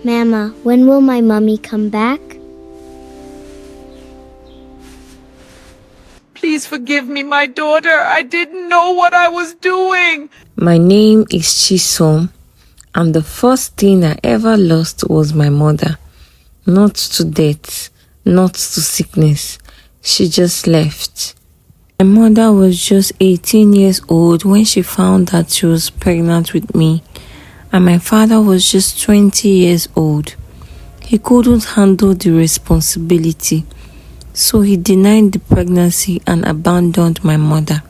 Mama, when will my mummy come back? Please forgive me, my daughter. I didn't know what I was doing. My name is Chisom, and the first thing I ever lost was my mother. Not to death, not to sickness. She just left. My mother was just 18 years old when she found that she was pregnant with me, and my father was just 20 years old. He couldn't handle the responsibility, so he denied the pregnancy and abandoned my mother.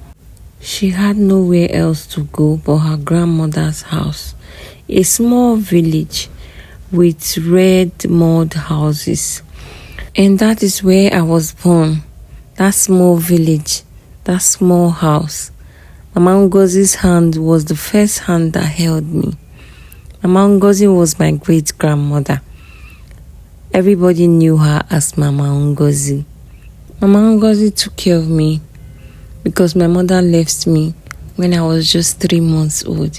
She had nowhere else to go but her grandmother's house, a small village with red mud houses. And that is where I was born, that small village, that small house. Mama Ngozi's hand was the first hand that held me. Mama Ngozi was my great-grandmother. Everybody knew her as Mama Ngozi. Mama Ngozi took care of me because my mother left me when I was just 3 months old.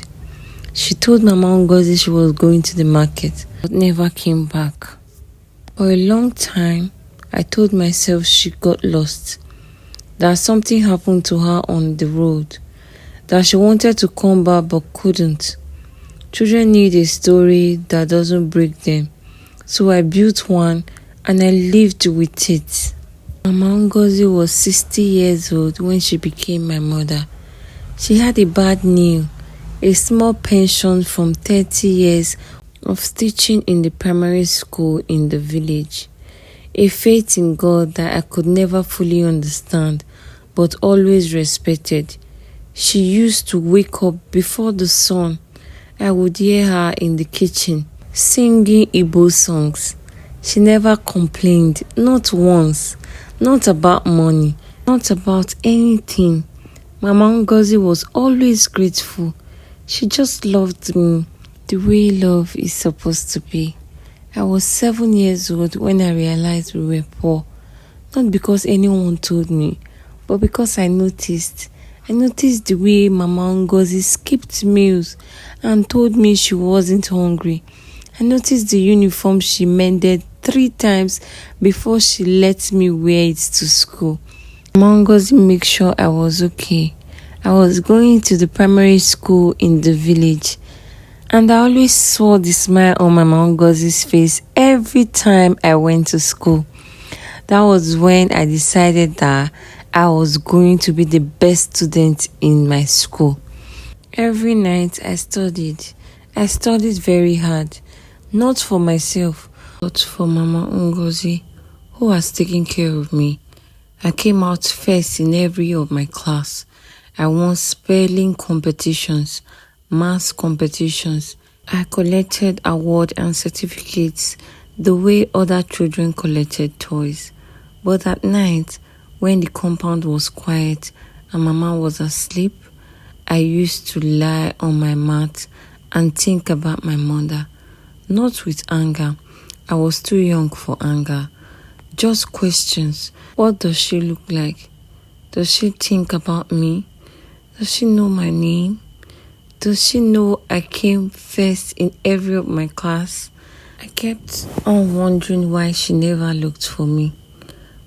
She told Mama Ngozi she was going to the market, but never came back. For a long time, I told myself she got lost, that something happened to her on the road, that she wanted to come back but couldn't. Children need a story that doesn't break them, so I built one and I lived with it. Mama Ngozi was 60 years old when she became my mother. She had a bad knee, a small pension from 30 years of teaching in the primary school in the village, a faith in God that I could never fully understand but always respected. She used to wake up before the sun. I would hear her in the kitchen singing Igbo songs. She never complained, not once, not about money, not about anything. Mama Ngozi was always grateful. She just loved me the way love is supposed to be. I was 7 years old when I realized we were poor, not because anyone told me, but because I noticed. I noticed the way Mama Ngozi skipped meals and told me she wasn't hungry. I noticed the uniform she mended 3 times before she let me wear it to school. Mama Ngozi made sure I was okay. I was going to the primary school in the village, and I always saw the smile on my Mama Ngozi's face every time I went to school. That was when I decided that I was going to be the best student in my school. Every night I studied. I studied very hard, not for myself, but for Mama Ngozi, who was taking care of me. I came out first in every of my class. I won spelling competitions, maths competitions. I collected awards and certificates the way other children collected toys. But at night, when the compound was quiet and Mama was asleep, I used to lie on my mat and think about my mother. Not with anger. I was too young for anger. Just questions. What does she look like? Does she think about me? Does she know my name? Does she know I came first in every of my class? I kept on wondering why she never looked for me.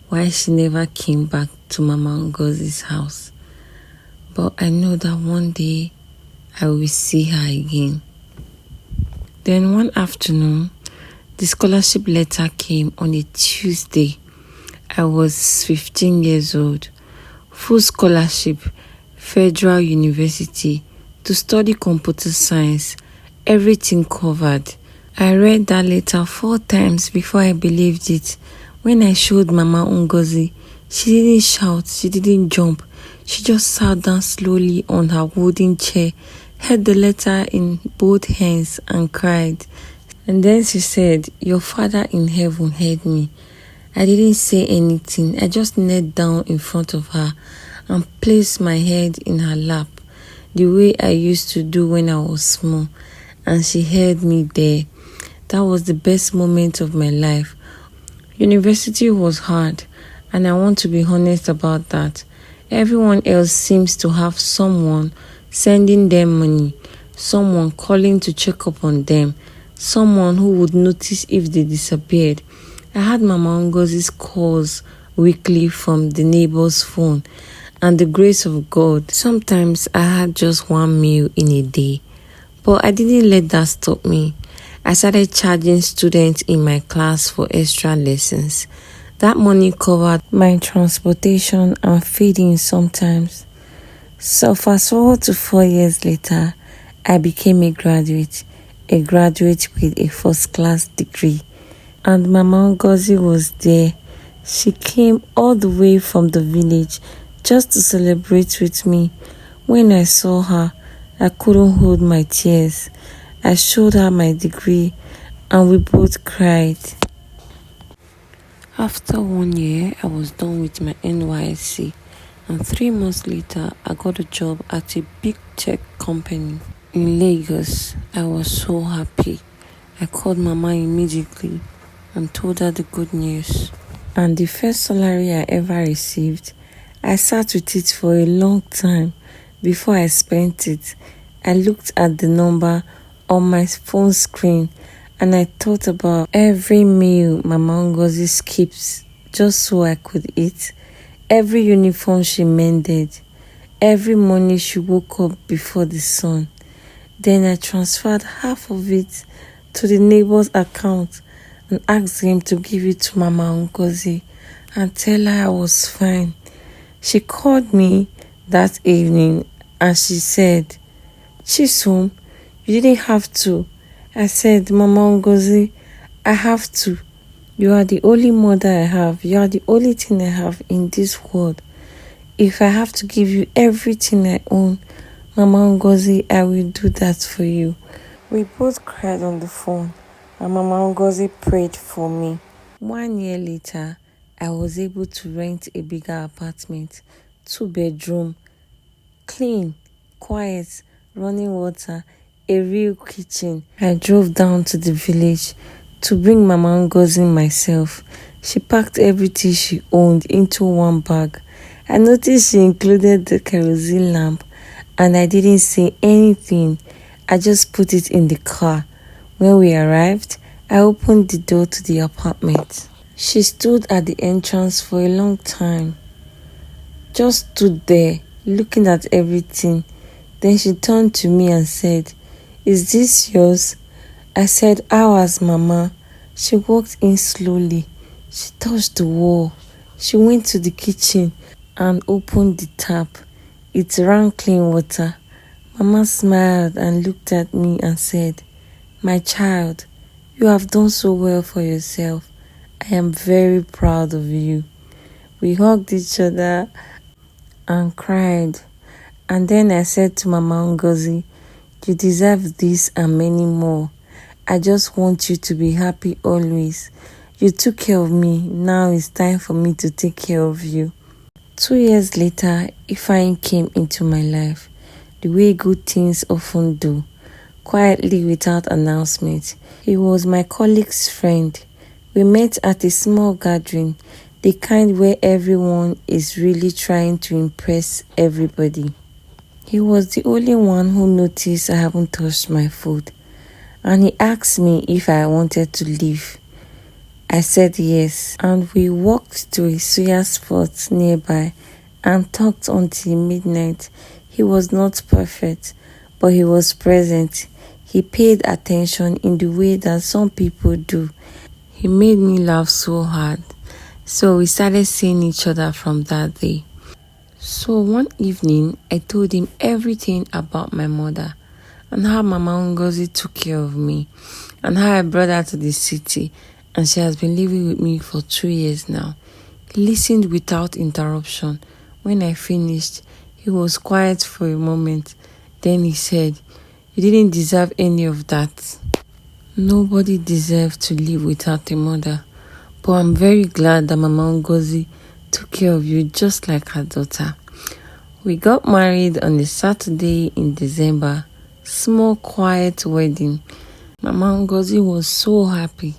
Why she never came back to Mama Ngozi's house. But I know that one day I will see her again. Then one afternoon, the scholarship letter came on a Tuesday. I was 15 years old. Full scholarship, Federal University, to study computer science, everything covered. I read that letter 4 times before I believed it. When I showed Mama Ngozi, she didn't shout, she didn't jump. She just sat down slowly on her wooden chair, held the letter in both hands and cried. And then she said, "Your Father in heaven heard me." I didn't say anything. I just knelt down in front of her and placed my head in her lap, the way I used to do when I was small. And she held me there. That was the best moment of my life. University was hard, and I want to be honest about that. Everyone else seems to have someone sending them money, someone calling to check up on them, someone who would notice if they disappeared. I had Mama Ngozi's calls weekly from the neighbor's phone, and the grace of God, sometimes I had just one meal in a day. But I didn't let that stop me. I started charging students in my class for extra lessons. That money covered my transportation and feeding sometimes. So fast forward to 4 years later, I became a graduate with a first class degree. And Mama Ngozi was there. She came all the way from the village just to celebrate with me. When I saw her, I couldn't hold my tears. I showed her my degree and we both cried. After 1 year, I was done with my NYSC, and 3 months later, I got a job at a big tech company in Lagos. I was so happy. I called Mama immediately and told her the good news. And the first salary I ever received, I sat with it for a long time before I spent it. I looked at the number on my phone screen and I thought about every meal Mama Ngozi skips just so I could eat, every uniform she mended, every morning she woke up before the sun. Then I transferred half of it to the neighbor's account and asked him to give it to Mama Ngozi and tell her I was fine. She called me that evening and she said, "Chisom, you didn't have to." I said, "Mama Ngozi, I have to. You are the only mother I have. You are the only thing I have in this world. If I have to give you everything I own, Mama Ngozi, I will do that for you." We both cried on the phone and Mama Ngozi prayed for me. 1 year later, I was able to rent a bigger apartment, 2-bedroom, clean, quiet, running water, a real kitchen. I drove down to the village to bring Mama Ngozi myself. She packed everything she owned into one bag. I noticed she included the kerosene lamp and I didn't say anything. I just put it in the car. When we arrived, I opened the door to the apartment. She stood at the entrance for a long time. Just stood there, looking at everything. Then she turned to me and said, "Is this yours?" I said, "Ours, Mama." She walked in slowly. She touched the wall. She went to the kitchen and opened the tap. It ran clean water. Mama smiled and looked at me and said, "My child, you have done so well for yourself. I am very proud of you." We hugged each other and cried. And then I said to Mama Ngozi, "You deserve this and many more. I just want you to be happy always. You took care of me. Now it's time for me to take care of you." 2 years later, Ifeanyi came into my life, the way good things often do, quietly without announcement. He was my colleague's friend. We met at a small gathering, the kind where everyone is really trying to impress everybody. He was the only one who noticed I haven't touched my food, and he asked me if I wanted to leave. I said yes, and we walked to a suya spot nearby and talked until midnight. He was not perfect, but he was present. He paid attention in the way that some people do. He made me laugh so hard. So we started seeing each other from that day. So one evening, I told him everything about my mother and how Mama Ngozi took care of me and how I brought her to the city and she has been living with me for 2 years now. He listened without interruption. When I finished, he was quiet for a moment. Then he said, "You didn't deserve any of that. Nobody deserves to live without a mother. But I'm very glad that Mama Ngozi took care of you just like her daughter." We got married on a Saturday in December. Small, quiet wedding. Mama Ngozi was so happy.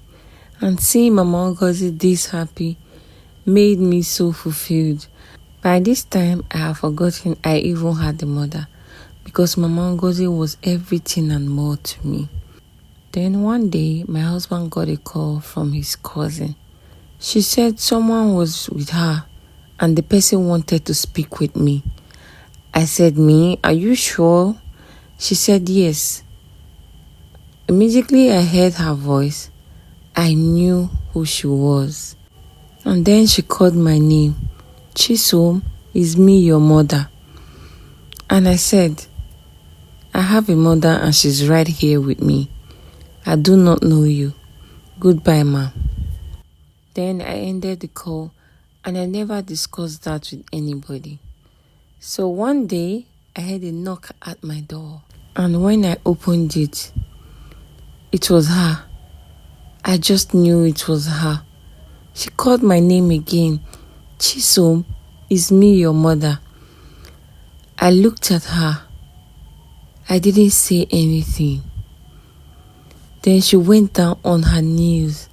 And seeing Mama Ngozi this happy made me so fulfilled. By this time, I have forgotten I even had a mother because Mama Ngozi was everything and more to me. Then one day, my husband got a call from his cousin. She said someone was with her and the person wanted to speak with me. I said, "Me? Are you sure?" She said, "Yes." Immediately I heard her voice. I knew who she was. And then she called my name. "Chisom, is me your mother?" And I said, "I have a mother and she's right here with me. I do not know you. Goodbye, ma'am." Then I ended the call and I never discussed that with anybody. So one day, I heard a knock at my door. And when I opened it, it was her. I just knew it was her. She called my name again. "Chisom, is me your mother?" I looked at her. I didn't say anything. Then she went down on her knees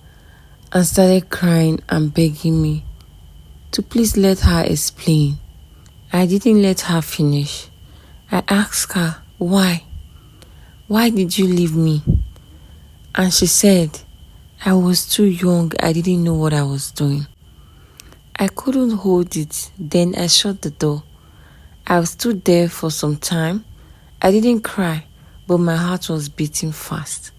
and started crying and begging me to please let her explain. I didn't let her finish. I asked her, "Why? Why did you leave me?" And she said, "I was too young. I didn't know what I was doing." I couldn't hold it. Then I shut the door. I stood there for some time. I didn't cry, but my heart was beating fast.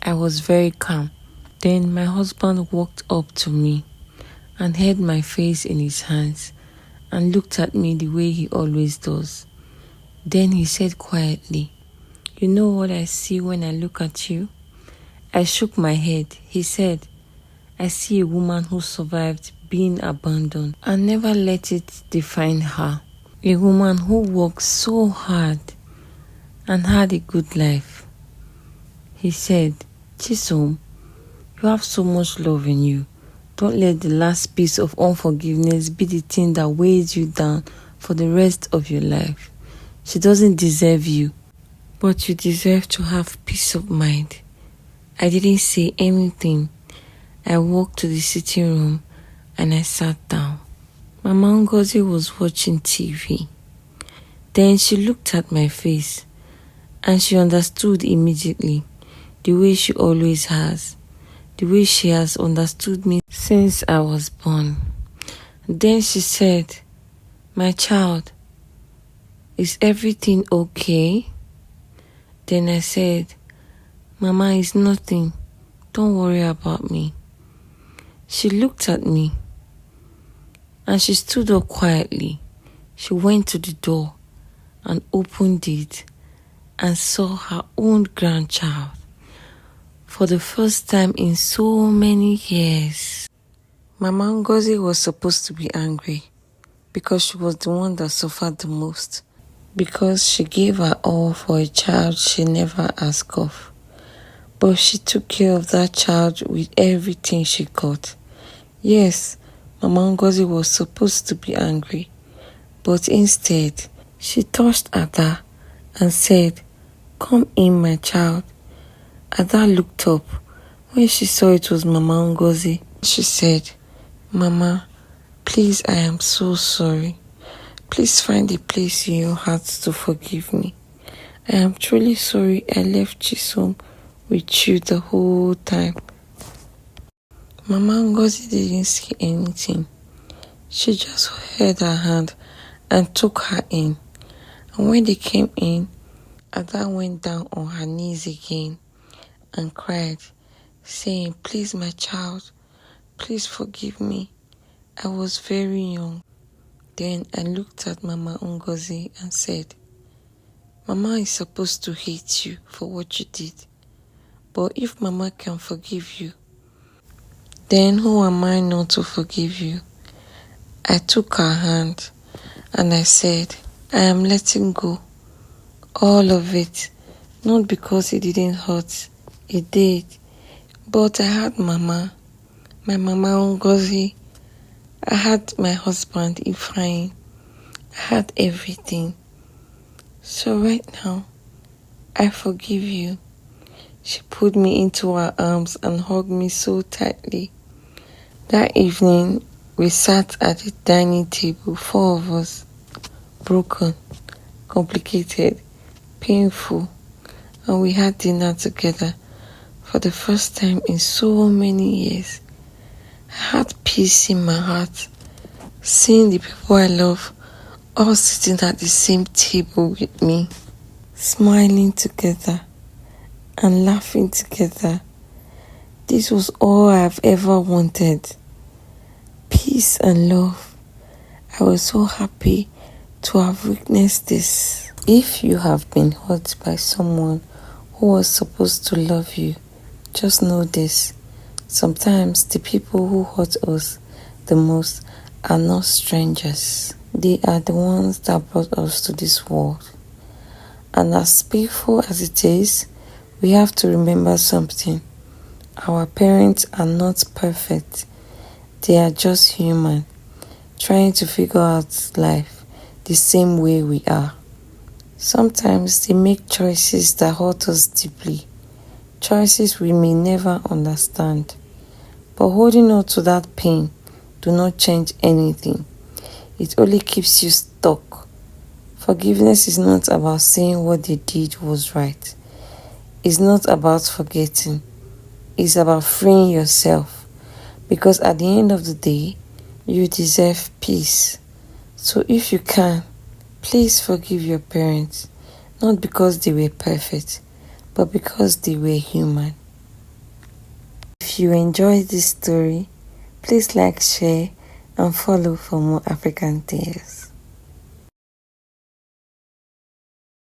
I was very calm. Then my husband walked up to me and held my face in his hands and looked at me the way he always does. Then he said quietly, "You know what I see when I look at you?" I shook my head. He said, "I see a woman who survived being abandoned and never let it define her. A woman who worked so hard and had a good life." He said, "Chisom, you have so much love in you. Don't let the last piece of unforgiveness be the thing that weighs you down for the rest of your life. She doesn't deserve you, but you deserve to have peace of mind." I didn't say anything. I walked to the sitting room and I sat down. Mama Ngozi was watching TV. Then she looked at my face and she understood immediately, the way she always has, the way she has understood me since I was born. Then she said, "My child, is everything okay?" Then I said, "Mama, it's nothing. Don't worry about me." She looked at me and she stood up quietly. She went to the door and opened it and saw her own grandchild for the first time in so many years. Mama Ngozi was supposed to be angry because she was the one that suffered the most, because she gave her all for a child she never asked of. But she took care of that child with everything she got. Yes, Mama Ngozi was supposed to be angry, but instead, she touched Ada and said, "Come in, my child." Ada looked up. When she saw it was Mama Ngozi, she said, "Mama, please, I am so sorry. Please find a place in your heart to forgive me. I am truly sorry I left Chisom with you the whole time." Mama Ngozi didn't say anything. She just held her hand and took her in. And when they came in, Ada went down on her knees again and cried, saying, "Please, my child, please forgive me. I was very young." Then I looked at Mama Ngozi and said, "Mama is supposed to hate you for what you did. But if Mama can forgive you, then who am I not to forgive you?" I took her hand and I said, "I am letting go. All of it. Not because it didn't hurt. It did. But I had Mama, my Mama Ngozi. I had my husband, Ifeanyi. I had everything. So right now, I forgive you." She put me into her arms and hugged me so tightly. That evening, we sat at the dining table, four of us, broken, complicated, painful, and we had dinner together For the first time in so many years, I had peace in my heart, seeing the people I love all sitting at the same table with me, smiling together and laughing together. This was all I've ever wanted. Peace and love. I was so happy to have witnessed this. If you have been hurt by someone who was supposed to love you, just know this. Sometimes the people who hurt us the most are not strangers. They are the ones that brought us to this world. And as painful as it is, we have to remember something. Our parents are not perfect. They are just human, trying to figure out life the same way we are. Sometimes they make choices that hurt us deeply, choices we may never understand. But holding on to that pain do not change anything. It only keeps you stuck. Forgiveness is not about saying what they did was right. It's not about forgetting. It's about freeing yourself. Because at the end of the day, you deserve peace. So if you can, please forgive your parents. Not because they were perfect, but because they were human. If you enjoyed this story, please like, share, and follow for more African tales.